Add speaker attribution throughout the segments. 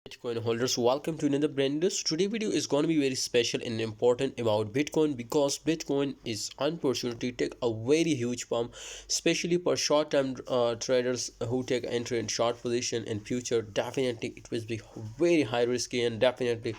Speaker 1: Bitcoin holders, welcome to another brand new. Today video is going to be very special and important about Bitcoin because Bitcoin is unfortunately take a very huge pump, especially for short-term traders who take entry in short position in future. Definitely it will be very high risky and definitely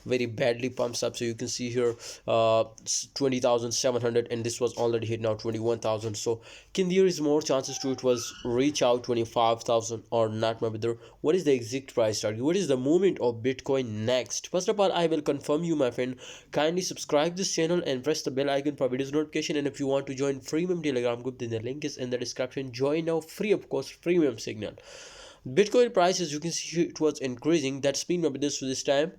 Speaker 1: very badly pumps up. So you can see here 20,700 and this was already hit now 21,000. So can there is more chances to it was reach out 25,000 or not, my brother? What is the exact price target? What is the movement of Bitcoin next? First of all, I will confirm you, my friend. Kindly subscribe this channel and press the bell icon for videos notification. And if you want to join premium telegram group, then the link is in the description. Join now, free of course, premium signal. Bitcoin price, as you can see, it was increasing. That's been my business for this time.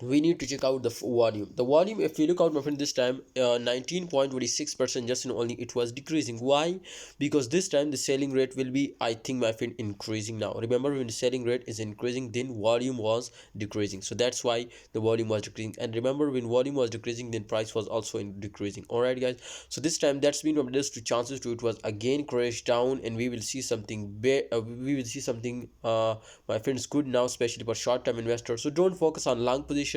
Speaker 1: We need to check out the volume. If you look out, my friend, this time 19.26% just and only it was decreasing. Why? Because this time the selling rate will be, I think, my friend, increasing now. Remember, when the selling rate is increasing, then volume was decreasing, so that's why the volume was decreasing. And remember, when volume was decreasing, then price was also decreasing. All right, guys, so this time that's been from this to chances to it was again crash down, and we will see something my friends good now, especially for short-term investors. So don't focus on long position,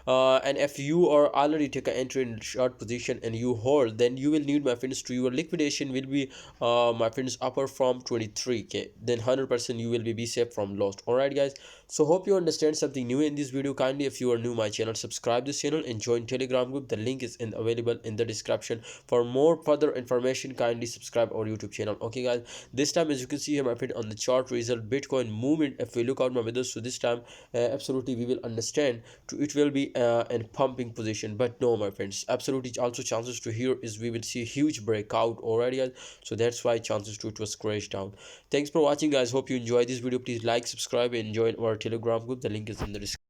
Speaker 1: and if you are already take an entry in short position and you hold, then you will need, my friends, to your liquidation will be my friends upper from 23k, then 100% you will be safe from loss. All right, guys, so hope you understand something new in this video. Kindly, if you are new my channel, subscribe this channel and join telegram group. The link is available in the description. For more further information, kindly subscribe our YouTube channel. Okay, guys, this time, as you can see here, my friend, on the chart result Bitcoin movement, if we look out, my brothers, so this time absolutely we will understand to it will be in pumping position. But no, my friends, absolutely also chances to here is we will see a huge breakout already, guys. So that's why chances to it was crashed down. Thanks for watching, guys. Hope you enjoy this video. Please like, subscribe and join our telegram group. The link is in the description.